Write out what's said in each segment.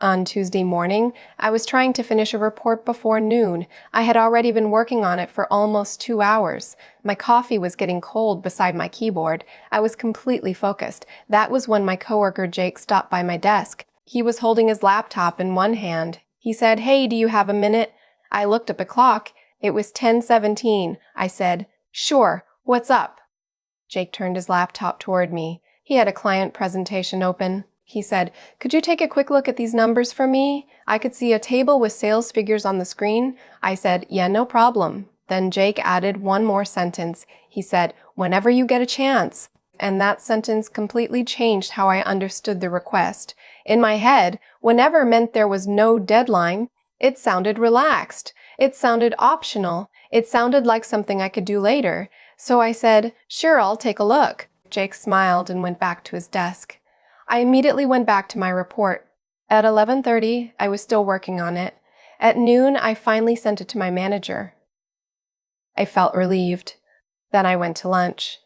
On Tuesday morning, I was trying to finish a report before noon. I had already been working on it for almost 2 hours. My coffee was getting cold beside my keyboard. I was completely focused. That was when my coworker Jake stopped by my desk. He was holding his laptop in one hand. He said, "Hey, do you have a minute?" I looked at the clock. It was 10:17. I said, "Sure, what's up?" Jake turned his laptop toward me. He had a client presentation open. He said, "Could you take a quick look at these numbers for me?" I could see a table with sales figures on the screen. I said, "Yeah, no problem." Then Jake added one more sentence. He said, "Whenever you get a chance." And that sentence completely changed how I understood the request. In my head, whenever meant there was no deadline. It sounded relaxed. It sounded optional. It sounded like something I could do later. So I said, "Sure, I'll take a look." Jake smiled and went back to his desk. I immediately went back to my report. At 11:30, I was still working on it. At noon, I finally sent it to my manager. I felt relieved. Then I went to lunch.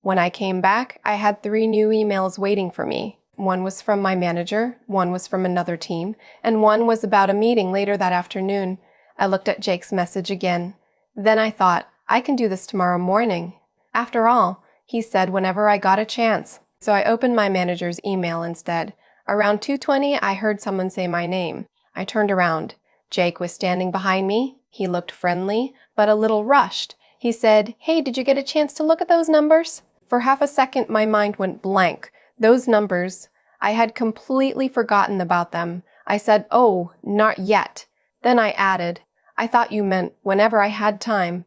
When I came back, I had 3 new emails waiting for me. One was from my manager, one was from another team, and one was about a meeting later that afternoon. I looked at Jake's message again. Then I thought, I can do this tomorrow morning. After all, he said whenever I got a chance. So I opened my manager's email instead. Around 2:20, I heard someone say my name. I turned around. Jake was standing behind me. He looked friendly, but a little rushed. He said, "Hey, did you get a chance to look at those numbers?" For half a second, my mind went blank. Those numbers, I had completely forgotten about them. I said, "Oh, not yet." Then I added, "I thought you meant whenever I had time."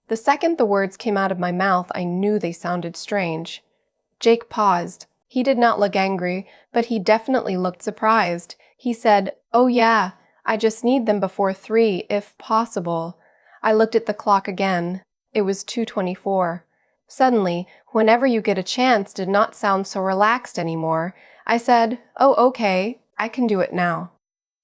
The second the words came out of my mouth, I knew they sounded strange. Jake paused. He did not look angry, but he definitely looked surprised. He said, "Oh yeah, I just need them before 3, if possible." I looked at the clock again. It was 2:24. Suddenly, "whenever you get a chance" did not sound so relaxed anymore. I said, "Oh, okay, I can do it now."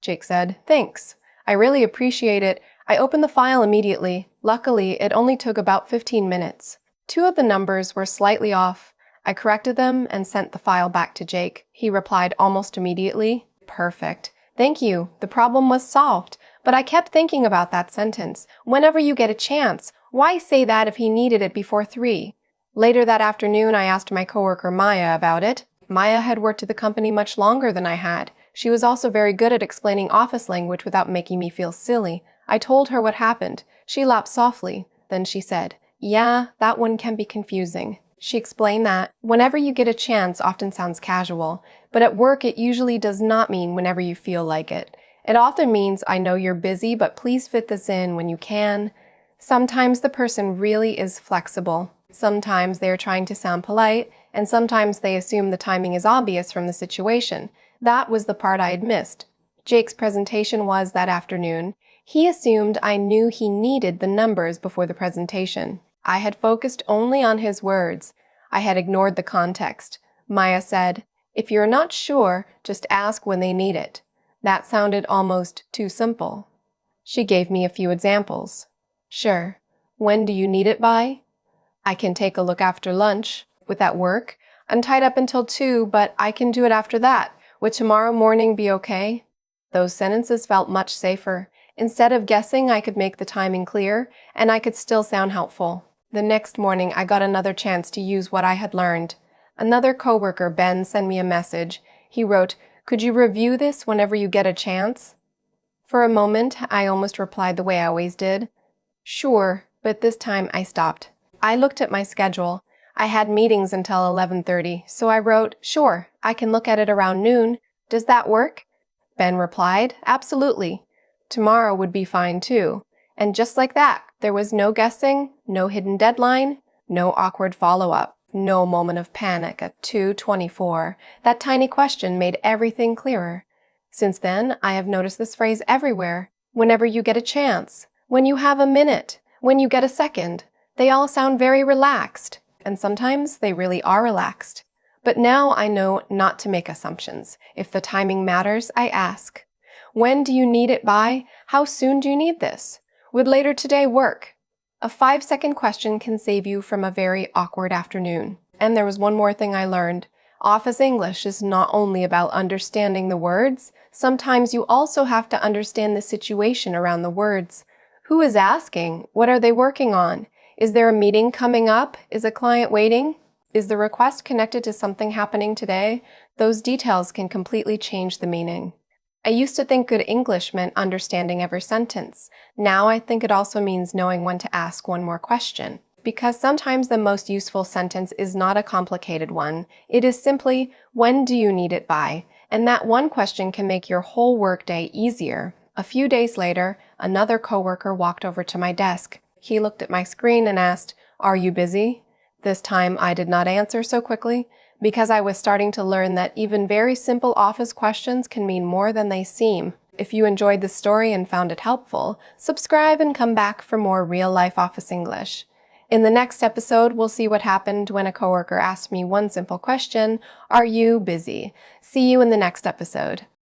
Jake said, "Thanks. I really appreciate it." I opened the file immediately. Luckily, it only took about 15 minutes. 2 of the numbers were slightly off. I corrected them and sent the file back to Jake. He replied almost immediately, "Perfect. Thank you. The problem was solved." But I kept thinking about that sentence. Whenever you get a chance. Why say that if he needed it before 3? Later that afternoon, I asked my coworker Maya about it. Maya had worked at the company much longer than I had. She was also very good at explaining office language without making me feel silly. I told her what happened. She laughed softly. Then she said, "Yeah, that one can be confusing." She explained that whenever you get a chance often sounds casual, but at work it usually does not mean whenever you feel like it. It often means, "I know you're busy, but please fit this in when you can." Sometimes the person really is flexible. Sometimes they are trying to sound polite, and sometimes they assume the timing is obvious from the situation. That was the part I had missed. Jake's presentation was that afternoon. He assumed I knew he needed the numbers before the presentation. I had focused only on his words. I had ignored the context. Maya said, "If you're not sure, just ask when they need it." That sounded almost too simple. She gave me a few examples. "Sure. When do you need it by?" "I can take a look after lunch." "With that work?" "I'm tied up until 2, but I can do it after that. Would tomorrow morning be okay?" Those sentences felt much safer. Instead of guessing, I could make the timing clear, and I could still sound helpful. The next morning, I got another chance to use what I had learned. Another coworker, Ben, sent me a message. He wrote, "Could you review this whenever you get a chance?" For a moment, I almost replied the way I always did. "Sure," but this time I stopped. I looked at my schedule. I had meetings until 11:30, so I wrote, "Sure, I can look at it around noon. Does that work?" Ben replied, "Absolutely. Tomorrow would be fine too." And just like that, there was no guessing, no hidden deadline, no awkward follow-up, no moment of panic at 2:24. That tiny question made everything clearer. Since then, I have noticed this phrase everywhere. Whenever you get a chance, when you have a minute, when you get a second. They all sound very relaxed, and sometimes they really are relaxed. But now I know not to make assumptions. If the timing matters, I ask. When do you need it by? How soon do you need this? Would later today work? A 5-second question can save you from a very awkward afternoon. And there was one more thing I learned. Office English is not only about understanding the words, sometimes you also have to understand the situation around the words. Who is asking? What are they working on? Is there a meeting coming up? Is a client waiting? Is the request connected to something happening today? Those details can completely change the meaning. I used to think good English meant understanding every sentence. Now I think it also means knowing when to ask one more question. Because sometimes the most useful sentence is not a complicated one. It is simply, when do you need it by? And that one question can make your whole workday easier. A few days later, another coworker walked over to my desk. He looked at my screen and asked, "Are you busy?" This time I did not answer so quickly, because I was starting to learn that even very simple office questions can mean more than they seem. If you enjoyed this story and found it helpful, subscribe and come back for more real-life office English. In the next episode, we'll see what happened when a coworker asked me one simple question, "Are you busy?" See you in the next episode.